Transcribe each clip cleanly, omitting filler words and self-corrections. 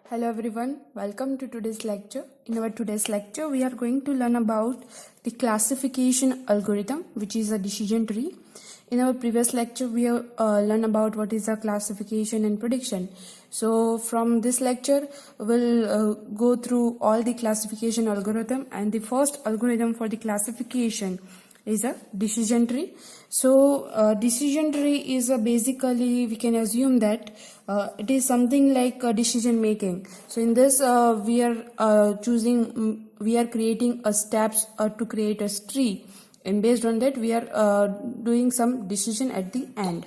Hello everyone, welcome to today's lecture. In our today's lecture, we are going to learn about the classification algorithm, which is a decision tree. In our previous lecture, we have learned about what is a classification and prediction. So from this lecture, we'll go through all the classification algorithm, and the first algorithm for the classification is a decision tree. So decision tree is basically, we can assume that it is something like decision making. So in this we are creating a steps to create a tree, and based on that we are doing some decision at the end.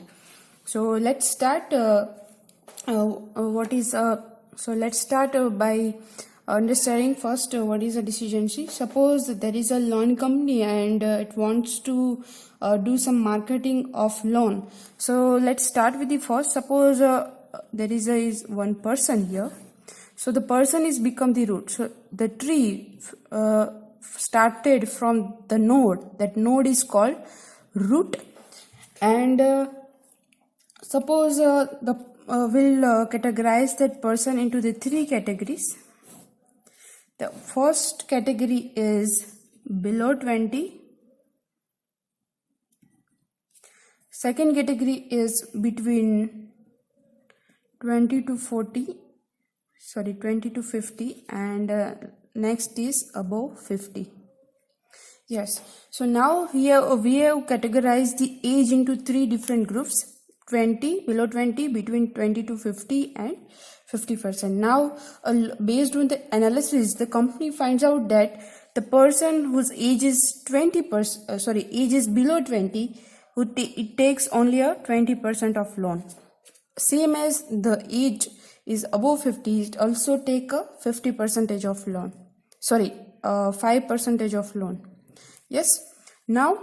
So let's start by understanding first what is a decision tree. Suppose there is a loan company and it wants to do some marketing of loan. So let's start with the first. Suppose there is one person here. So the person is become the root. So the tree started from the node. That node is called root. And suppose we'll categorize that person into the three categories. The first category is below 20. Second category is between 20 to 50, and next is above 50. Yes, so now here we have categorized the age into three different groups: 20, below 20, between 20 to 50, and 50%. Now, based on the analysis, the company finds out that the person whose age is age is below 20, it takes only a 20% of loan. Same as the age is above 50, it also take a 50% of loan. 5% of loan. Yes. Now,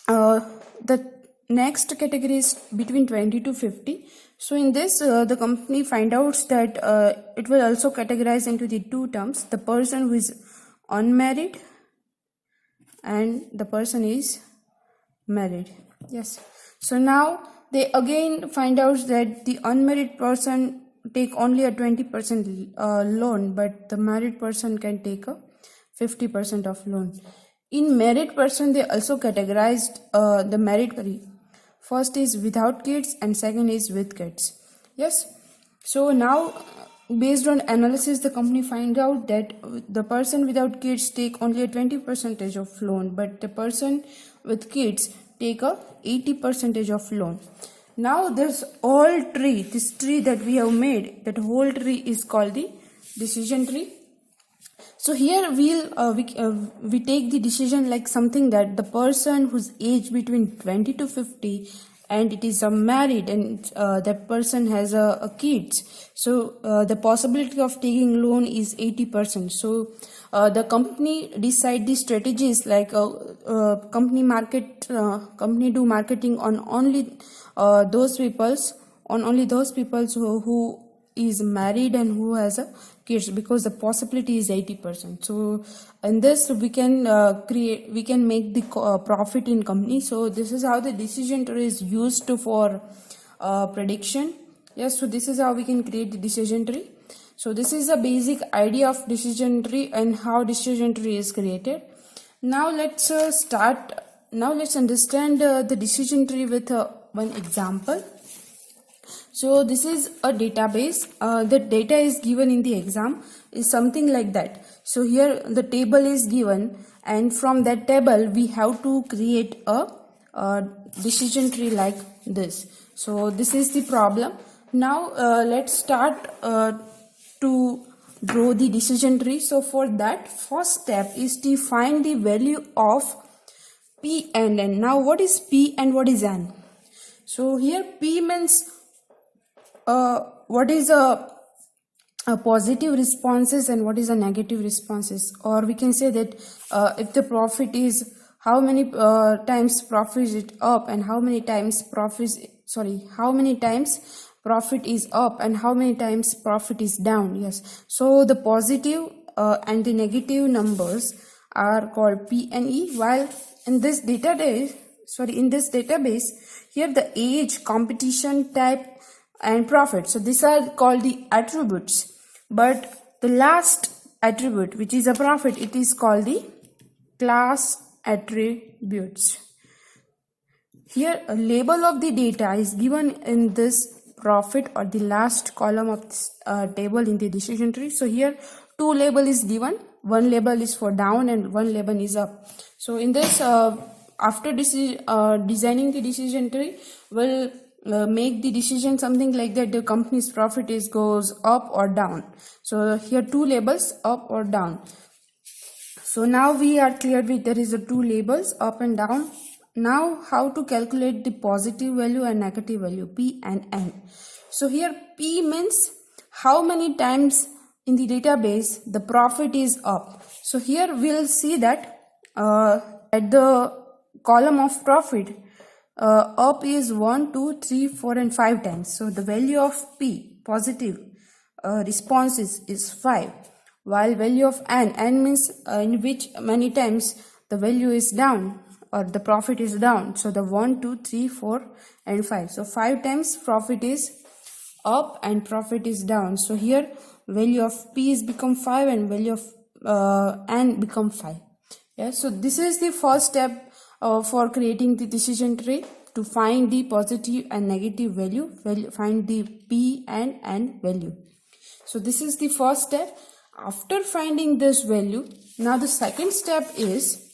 the next category is between 20 to 50. So in this, the company find out that it will also categorize into the two terms: the person who is unmarried and the person is married. Yes. So now they again find out that the unmarried person take only a 20% loan, but the married person can take a 50% of loan. In married person, they also categorized the married category. First is without kids and second is with kids. Yes. So now, based on analysis, the company find out that the person without kids take only a 20% of loan, but the person with kids take a 80% of loan. Now this tree that we have made, that whole tree is called the decision tree. So here we take the decision like something that the person whose age between 20 to 50 and it is married, and that person has a kids. So the possibility of taking loan is 80%. So the company decide the strategies like company do marketing on only those people who is married and who has a kids, because the possibility is 80%. So in this we can make the profit in company. So this is how the decision tree is used for prediction. Yes, so this is how we can create the decision tree. So this is a basic idea of decision tree and how decision tree is created. Now let's understand the decision tree with one example. So this is a database. The data is given in the exam is something like that. So here the table is given, and from that table we have to create a decision tree like this. So this is the problem. Now let's start to draw the decision tree. So for that, first step is to find the value of P and N. Now what is P and what is N? So here P means what is a positive responses and what is a negative responses, or we can say that if the profit is how many times profit is up and how many times profit is up and how many times profit is down. Yes, so the positive and the negative numbers are called P and E, while in this database here the age, competition, type and profit, so these are called the attributes, but the last attribute, which is a profit, it is called the class attributes. Here a label of the data is given in this profit or the last column of this table in the decision tree. So here two label is given, one label is for down and one label is up. So in this after designing the decision tree, we'll make the decision something like that the company's profit is goes up or down. So here two labels, up or down. So now we are clear with there is a two labels, up and down. Now how to calculate the positive value and negative value, P and N. So here P means how many times in the database the profit is up. So here we'll see that at the column of profit, up is 1, 2, 3, 4 and 5 times. So the value of P, positive responses is 5. While value of N means in which many times the value is down or the profit is down. So the 1, 2, 3, 4 and 5. So 5 times profit is up and profit is down. So here value of P is become 5 and value of N become 5. Yeah, so this is the first step for creating the decision tree to find the positive and negative value, find the P and N value. So this is the first step. After finding this value, now the second step is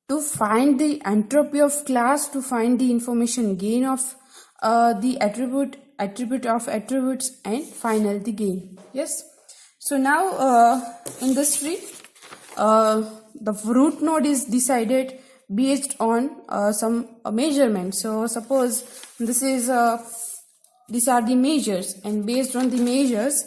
to find the entropy of class, to find the information gain of the attribute of attributes, and finally the gain. Yes. So now in this tree, the root node is decided based on some measurement. So suppose this is these are the measures, and based on the measures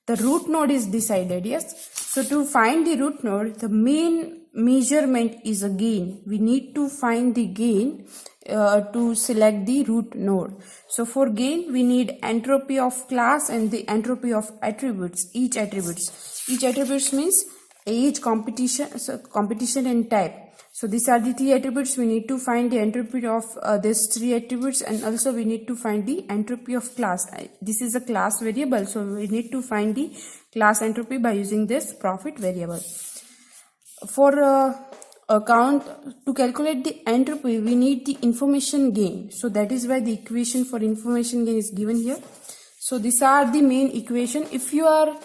the root node is decided. Yes. So to find the root node, the main measurement is a gain. We need to find the gain to select the root node. So for gain we need entropy of class and the entropy of attributes. Each attributes means age, competition and type. So these are the three attributes. We need to find the entropy of these three attributes, and also we need to find the entropy of class. This is a class variable, so we need to find the class entropy by using this profit variable. For to calculate the entropy, we need the information gain. So that is why the equation for information gain is given here. So these are the main equation. If you are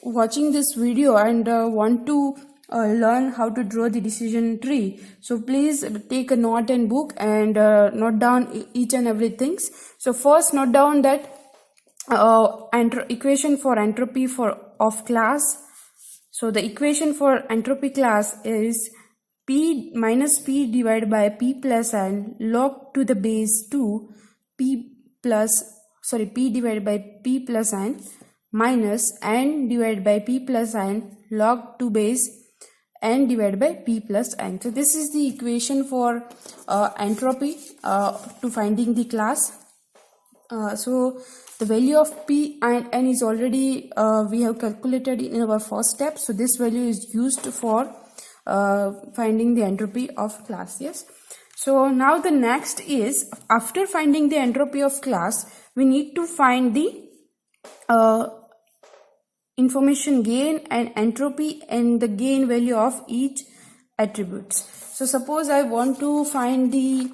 watching this video and want to learn how to draw the decision tree, so please take a note and book and note down each and everything. So first note down that equation for entropy of class. So the equation for entropy class is P minus P divided by P plus N log to the base 2 P divided by P plus N minus N divided by P plus N log 2 base N divided by P plus N. So this is the equation for entropy to finding the class. So the value of P and N is already we have calculated in our first step. So this value is used for finding the entropy of class. Yes. So now the next is, after finding the entropy of class, we need to find the information gain and entropy and the gain value of each attributes. So suppose I want to find the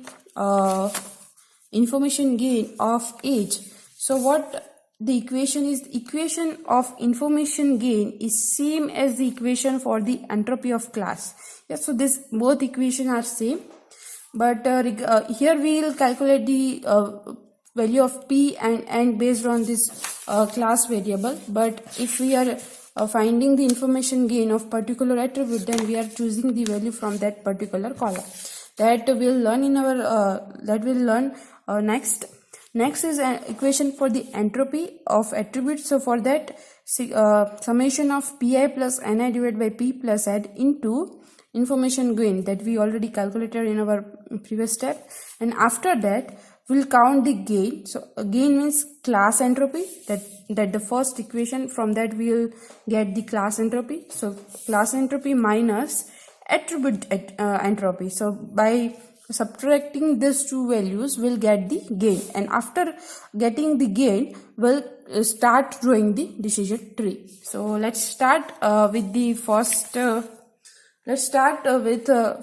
information gain of age. So what the equation is, the equation of information gain is same as the equation for the entropy of class. Yes, so this both equations are same, but here we will calculate the value of P and N based on this class variable. But if we are finding the information gain of particular attribute, then we are choosing the value from that particular column. That we'll learn in our next. Next is an equation for the entropy of attributes. So for that, summation of Pi plus Ni divided by P plus N into information gain that we already calculated in our previous step, and after that we'll count the gain. So gain means class entropy, that the first equation, from that we will get the class entropy. So class entropy minus attribute entropy. So by subtracting these two values will get the gain, and after getting the gain we'll start drawing the decision tree. So let's start with the first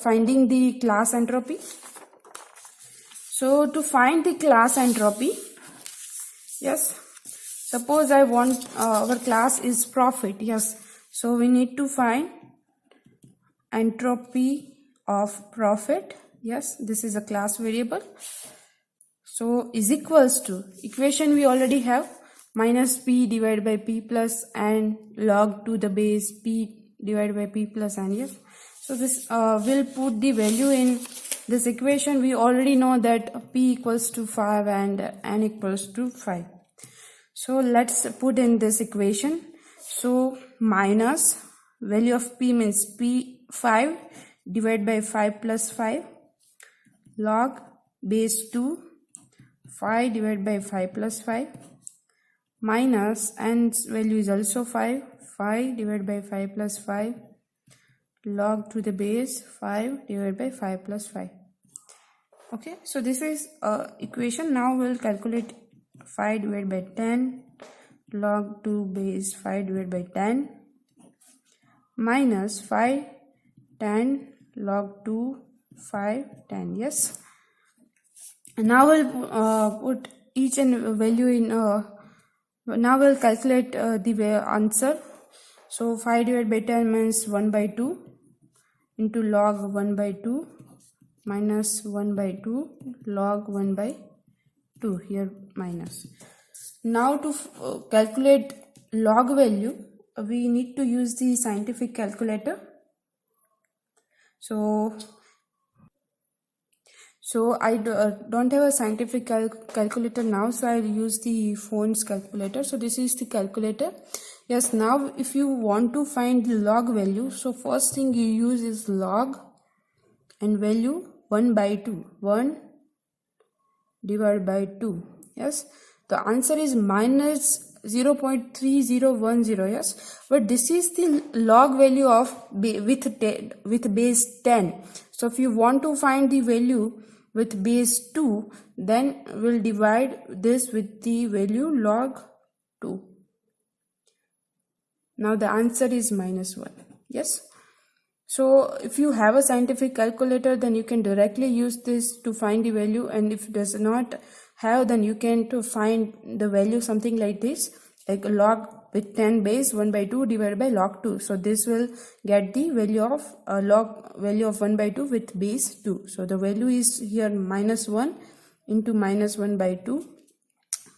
finding the class entropy. So to find the class entropy, yes, suppose I want our class is profit, yes, so we need to find entropy of profit. Yes, this is a class variable. So is equals to, equation we already have, minus p divided by p plus n log to the base p divided by p plus n. Yes, so this will put the value in this equation. We already know that p equals to 5 and n equals to 5. So let's put in this equation. So minus value of p means p 5 divided by 5 plus 5 log base 2 5 divided by 5 plus 5 minus n's value is also 5 divided by 5 plus 5 log to the base 5 divided by 5 plus 5. Okay, so this is equation. Now we'll calculate 5 divided by 10 log 2 base 5 divided by 10 minus 5 10 log 2 5 10. Yes, and now we'll put each and value in now we'll calculate the answer. So 5 divided by 10 means 1 by 2 into log 1 by 2 minus 1 by 2 log 1 by 2, here minus. Now to calculate log value, we need to use the scientific calculator. So I don't have a scientific calculator now, so I'll use the phone's calculator. So this is the calculator. Yes, now if you want to find the log value, so first thing you use is log and value 1 by 2, 1 divided by 2. Yes, the answer is minus 0.3010. Yes, but this is the log value of with base 10. So if you want to find the value with base 2, then we'll divide this with the value log 2. Now the answer is minus 1. Yes, so if you have a scientific calculator, then you can directly use this to find the value, and if it does not have, then you can to find the value something like this, like log with 10 base 1 by 2 divided by log 2. So this will get the value of log value of 1 by 2 with base 2. So the value is here minus 1 into minus 1 by 2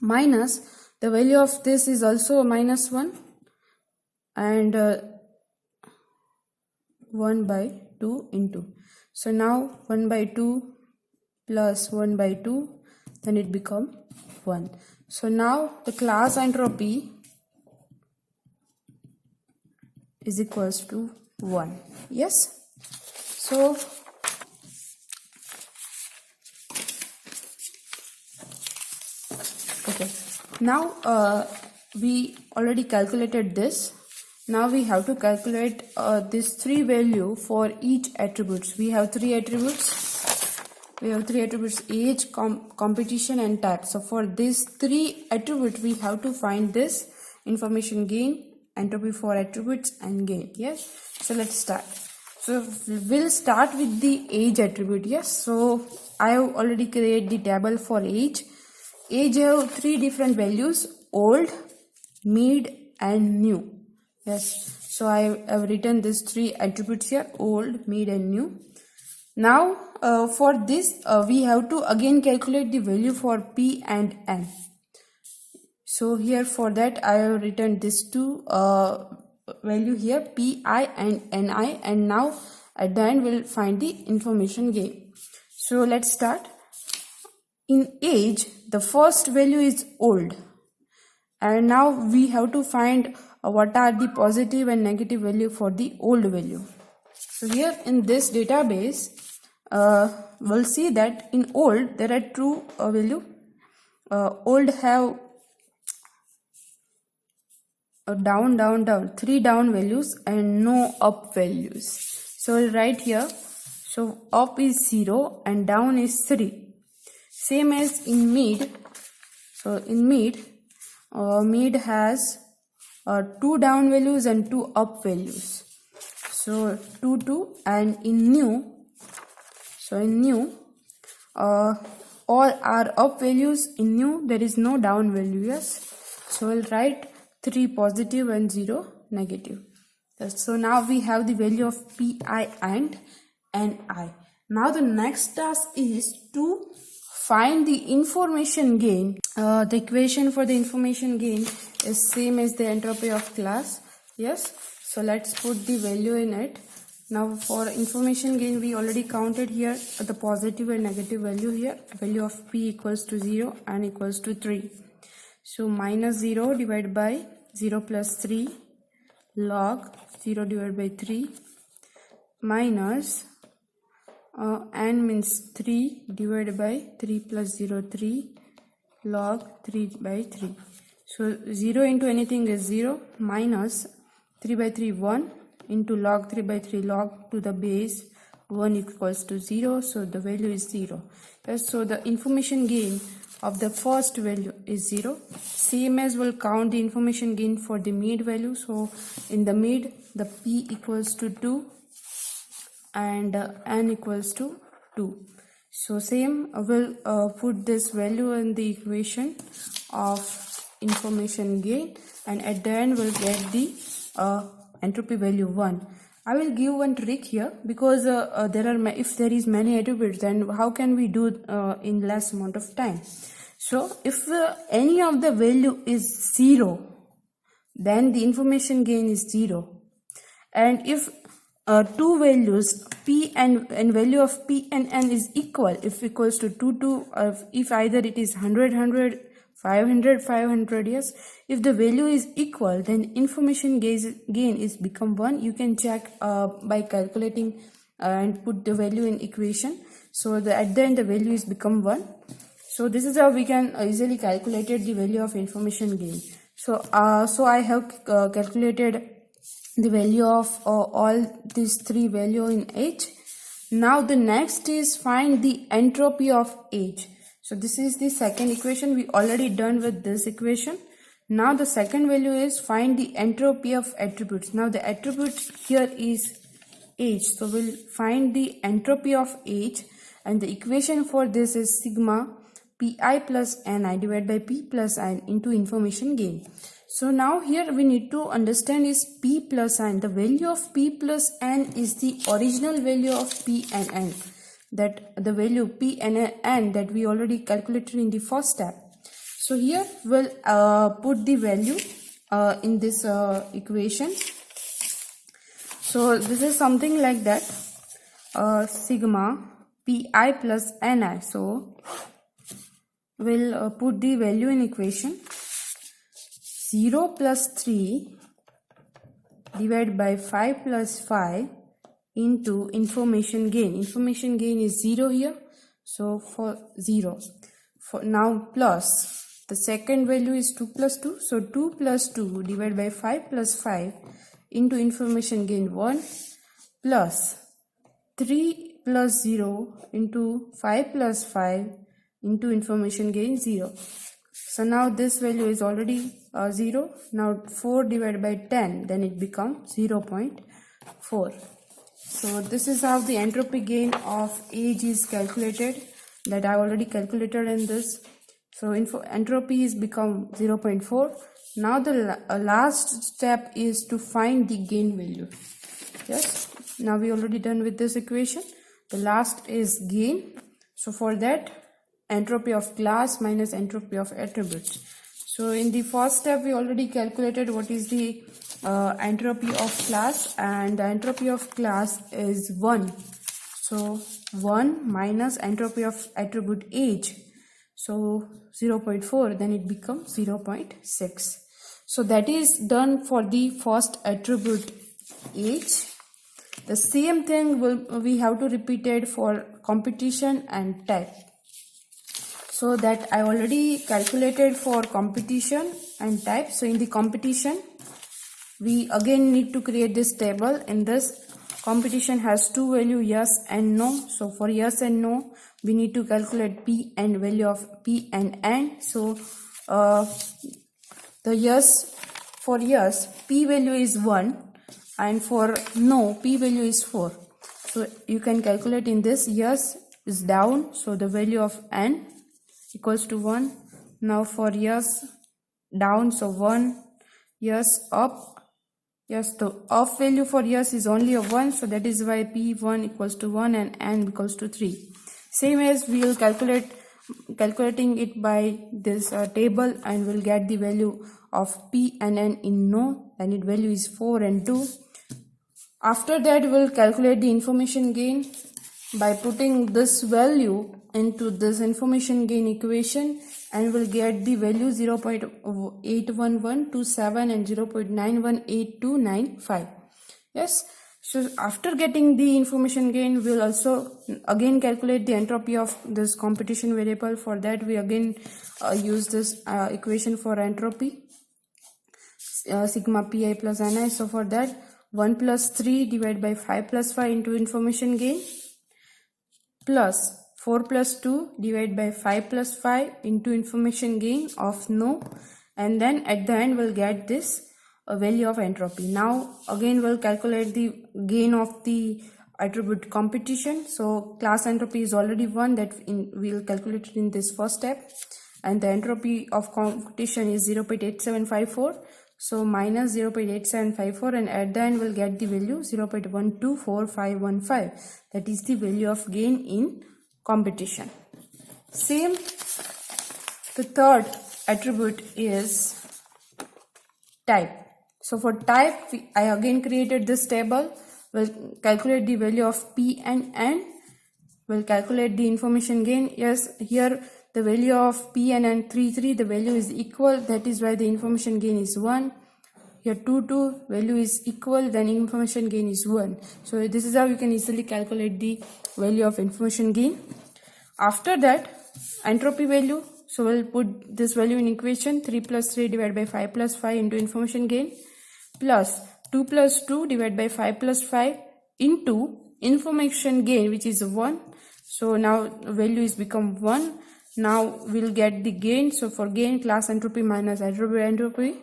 minus the value of this is also minus 1 and 1 by 2 into. So now 1 by 2 plus 1 by 2, then it become 1. So now the class entropy is equals to 1. Yes, so okay, now we already calculated this. Now we have to calculate this 3 value for each attributes. We have 3 attributes. Age, competition and type. So for these 3 attributes we have to find this information gain, entropy for attributes and gain. Yes, so let's start. So we'll start with the age attribute. Yes, so I have already created the table for age. Age have 3 different values: old, mid and new. Yes, so I have written these 3 attributes here: old, mid and new. Now for this we have to again calculate the value for p and n. So here for that I have written these 2 value here, pi and ni, and now at the end we'll find the information gain. So let's start. In age, the first value is old, and now we have to find what are the positive and negative value for the old value. So here in this database we'll see that in old there are 2 value. Old have down 3 down values and no up values. So I'll write here. So up is 0 and down is 3. Same as in mid. So in mid, mid has 2 down values and 2 up values. So 2, 2, and in new, all are up values. In new, there is no down value, yes. So we'll write 3 positive and 0 negative. So now we have the value of pi and ni. Now the next task is to find the information gain. The equation for the information gain is same as the entropy of class. Yes. So let's put the value in it. Now for information gain, we already counted here the positive and negative value here. Value of p equals to 0 and equals to 3. So minus 0 divided by 0 plus 3 log 0 divided by 3 minus n means 3 divided by 3 plus 0 3 log 3 by 3. So 0 into anything is 0 minus 3 by 3 1 into log 3 by 3 log to the base 1 equals to 0. So the value is 0. Yes, so the information gain of the first value is 0. Same as we'll count the information gain for the mid value. So in the mid, the p equals to 2 and n equals to 2. So same, we'll put this value in the equation of information gain, and at the end we'll get the entropy value 1. I will give one trick here, because if there is many attributes, then how can we do in less amount of time? So if any of the value is 0, then the information gain is 0. And if two values p and value of p and n is equal, if equals to 2 2, if either it is 100 100 500 500, yes, if the value is equal, then information gain is become 1. You can check by calculating and put the value in equation. So at the end the value is become 1. So this is how we can easily calculate the value of information gain. So I have calculated the value of all these 3 value in H. Now the next is find the entropy of H. So this is the second equation. We already done with this equation. Now the second value is find the entropy of attributes. Now the attribute here is H. So we'll find the entropy of H, and the equation for this is sigma pi plus ni divided by p plus n into information gain. So now here we need to understand is p plus n. The value of p plus n is the original value of p and n. That the value p and n that we already calculated in the first step. So here we'll put the value in this equation. So this is something like that, sigma pi plus ni. So we'll put the value in equation. 0 plus 3 divided by 5 plus 5 into information gain. Information gain is 0 here. So for 0. For now plus the second value is 2 plus 2. So 2 plus 2 divided by 5 plus 5 into information gain 1 plus 3 plus 0 into 5 plus 5 into information gain 0. So now this value is already 0. Now 4 divided by 10, then it becomes 0.4. So this is how the entropy gain of H is calculated, that I already calculated in this. So entropy is become 0.4. Now the last step is to find the gain value. Yes, now we already done with this equation. The last is gain. So for that, entropy of class minus entropy of attributes. So in the first step we already calculated what is the entropy of class, and the entropy of class is 1. So 1 minus entropy of attribute H. So 0.4, then it becomes 0.6. So that is done for the first attribute H. The same thing we have to repeat it for competition and type. So that I already calculated for competition and type. So in the competition, we again need to create this table. In this, competition has two value, yes and no. So for yes and no, we need to calculate p and value of p and n. So the yes, for yes, p value is 1, and for no, p value is 4. So you can calculate in this. Yes is down, so the value of n equals to 1. Now for yes down, so 1. Yes up, yes, the up value for yes is only a 1, so that is why p1 equals to 1 and n equals to 3. Same as we will calculating it by this table, and we'll get the value of p and n in no, and its value is 4 and 2. After that, we'll calculate the information gain by putting this value into this information gain equation, and we'll get the value 0.81127 and 0.918295. Yes. So after getting the information gain, we'll also again calculate the entropy of this competition variable. For that, we again use this equation for entropy, sigma pi plus ni. So for that, 1 plus 3 divided by 5 plus 5 into information gain, plus 4 plus 2 divided by 5 plus 5 into information gain of no, and then at the end we'll get this value of entropy. Now again we'll calculate the gain of the attribute competition. So class entropy is already 1, that we'll calculate it in this first step, and the entropy of competition is 0.8754, so minus 0.8754, and at the end we'll get the value 0.124515. that is the value of gain in competition. Same, the third attribute is type. So for type, I again created this table. We'll calculate the value of p and n. We'll calculate the information gain. Yes, here the value of p and n 3, 3, the value is equal. That is why the information gain is 1. Here 2, 2, value is equal, then information gain is 1. So this is how you can easily calculate the value of information gain. After that, entropy value. So we'll put this value in equation, 3 plus 3 divided by 5 plus 5 into information gain, plus 2 plus 2 divided by 5 plus 5 into information gain, which is 1. So now value is become 1. Now we'll get the gain. So for gain, class entropy minus attribute entropy.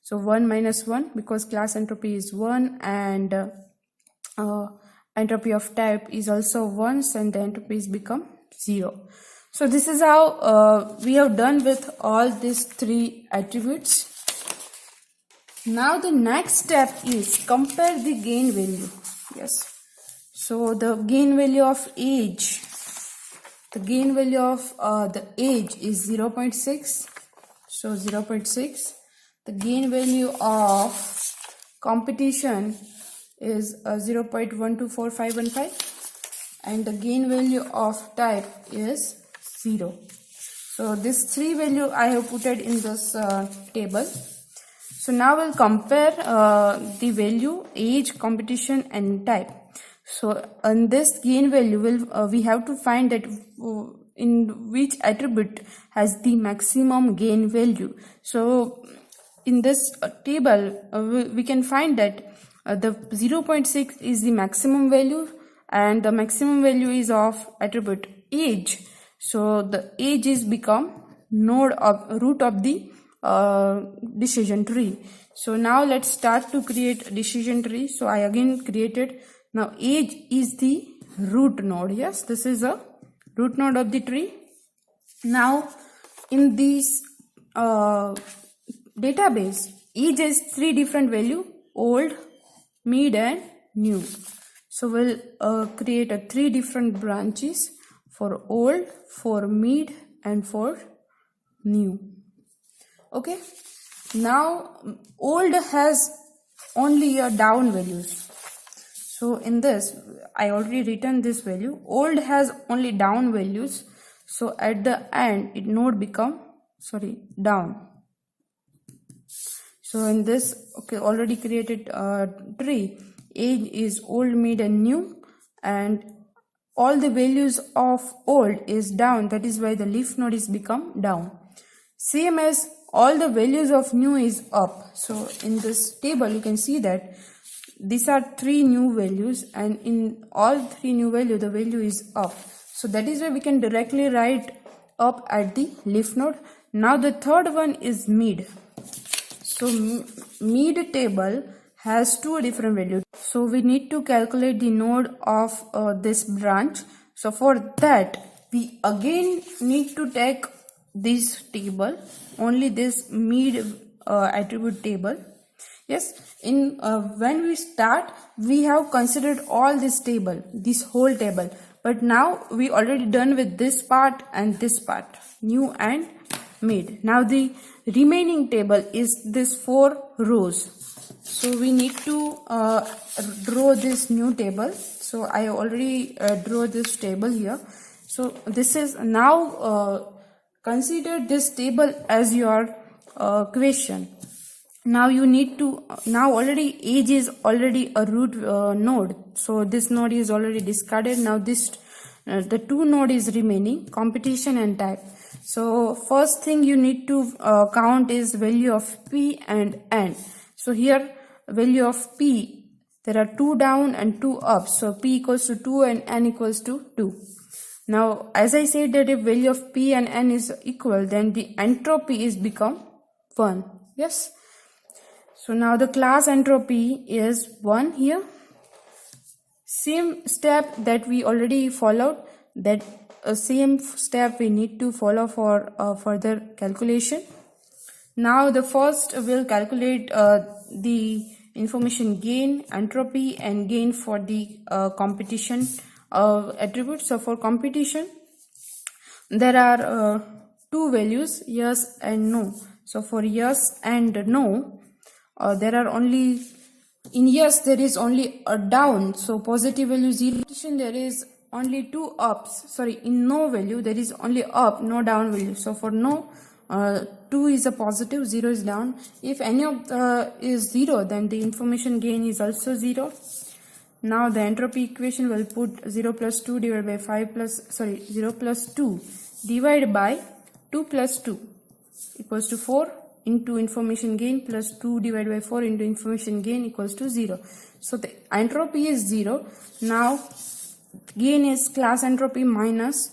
So 1 minus 1, because class entropy is 1, and entropy of type is also 1, and the entropy is become 0. So this is how we have done with all these 3 attributes. Now the next step is compare the gain value. Yes. So the gain value of age. The gain value of the age is 0.6. So 0.6. The gain value of competition is 0.124515, and the gain value of type is 0. So this 3 value I have put it in this table. So now we'll compare the value, age, competition, and type. So on this gain value, we have to find that in which attribute has the maximum gain value. So in this table, we can find that the 0.6 is the maximum value, and the maximum value is of attribute age. So the age is become node of root of the decision tree. So now let's start to create a decision tree. So I again created. Now age is the root node. Yes, this is a root node of the tree. Now in this database, age has 3 different value: old, mid, and new. So we'll create 3 different branches for old, for mid, and for new. Okay. Now old has only a down values. So in this, I already written this value. Old has only down values. So at the end, it node become down. So in this, okay, already created tree. Age is old, mid, and new, and all the values of old is down. That is why the leaf node is become down. Same as all the values of new is up. So in this table, you can see that these are three new values, and in all three new value the value is up. So that is why we can directly write up at the leaf node. Now the third one is mid. So mid table has two different values. So we need to calculate the node of this branch. So for that we again need to take this table, only this mid attribute table. Yes, in when we start we have considered all this table, this whole table, but now we already done with this part and this part, new and mid. Now the remaining table is this 4 rows. So we need to draw this new table. So I already draw this table here. So this is now consider this table as your question. Now you need to, now already age is already a root node, so this node is already discarded. Now this the two node is remaining, competition and type. So first thing you need to count is value of p and n. So here value of p, there are 2 down and 2 up, so p equals to 2 and n equals to 2. Now as I said that if value of p and n is equal, then the entropy is become 1. Yes. So now the class entropy is 1 here. Same step that we already followed, that same step we need to follow for further calculation. Now the first will calculate the information gain, entropy and gain for the competition attribute. So for competition there are two values, yes and no. So for yes and no, there are only, in yes there is only a down, so positive value 0. There is only 2 ups, sorry, in no value there is only up, no down value. So for no, 2 is a positive, 0 is down. If any of is 0, then the information gain is also 0. Now the entropy equation will put 0 plus 2 divided by 5 plus, sorry, 0 plus 2 divided by 2 plus 2 equals to 4 into information gain plus 2 divided by 4 into information gain equals to 0. So the entropy is 0. Now gain is class entropy minus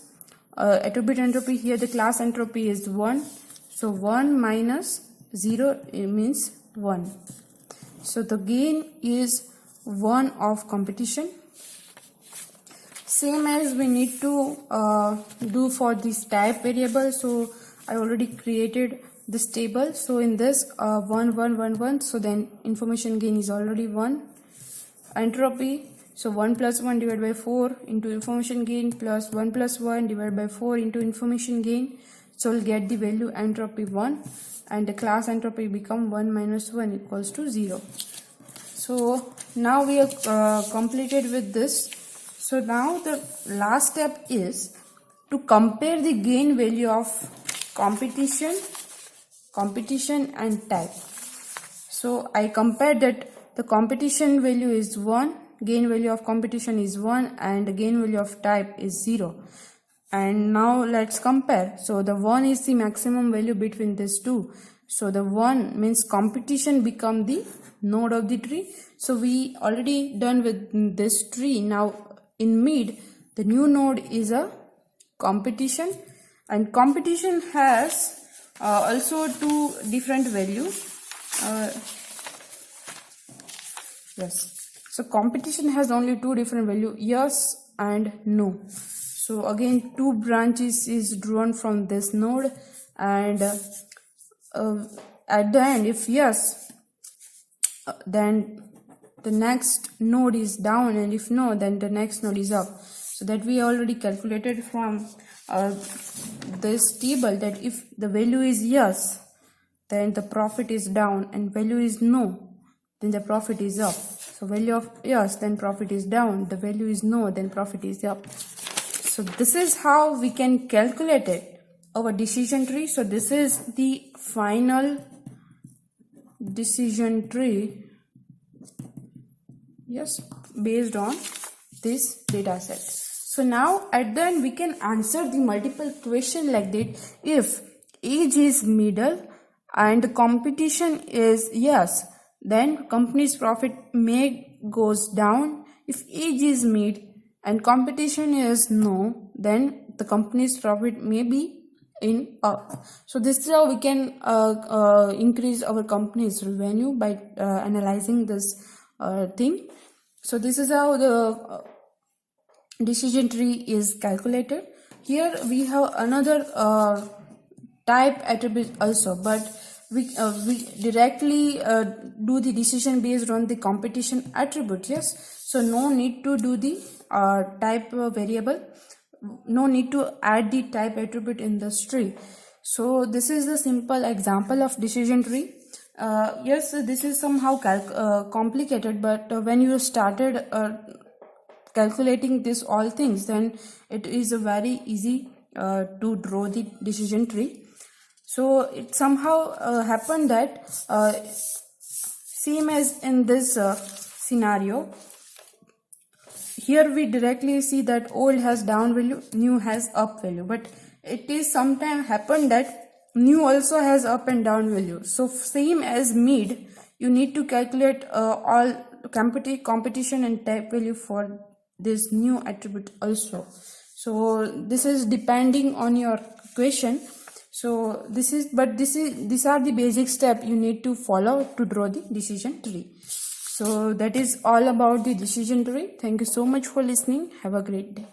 attribute entropy. Here the class entropy is 1. So 1 minus 0 means 1. So the gain is 1 of competition. Same as we need to do for this type variable. So I already created this table. So in this 1 1 1 1, so then information gain is already 1. Entropy, so 1 plus 1 divided by 4 into information gain plus 1 plus 1 divided by 4 into information gain. So we'll get the value entropy 1, and the class entropy become 1 minus 1 equals to 0. So now we are completed with this. So now the last step is to compare the gain value of competition and type. So I compared that the competition value is 1, gain value of competition is 1, and the gain value of type is 0. And now let's compare. So the 1 is the maximum value between these two. So the 1 means competition become the node of the tree. So we already done with this tree. Now in mid, the new node is a competition, and competition has also two different values. Yes, so competition has only two different values, yes and no. So again 2 branches is drawn from this node, and at the end if yes, then the next node is down, and if no, then the next node is up. So that we already calculated from this table, that if the value is yes, then the profit is down, and value is no, then the profit is up. So value of yes, then profit is down, the value is no, then profit is up. So this is how we can calculate it, our decision tree. So this is the final decision tree, yes, based on this data set. So now at the end we can answer the multiple question like that. If age is middle and competition is yes, then company's profit may goes down, if age is mid and competition is no, then the company's profit may be in up. So this is how we can increase our company's revenue by analyzing this thing. So this is how the decision tree is calculated. Here we have another type attribute also, but we directly do the decision based on the competition attribute. Yes, so no need to do the type variable, no need to add the type attribute in this tree. So this is the simple example of decision tree. Yes, this is somehow complicated, but when you started calculating this all things, then it is very easy to draw the decision tree. So it somehow happened that same as in this scenario, here we directly see that old has down value, new has up value, but it is sometimes happen that new also has up and down value. So same as mid, you need to calculate all competition and type value for this new attribute also. So this is depending on your question. So these are the basic steps you need to follow to draw the decision tree. So that is all about the decision tree. Thank you so much for listening. Have a great day.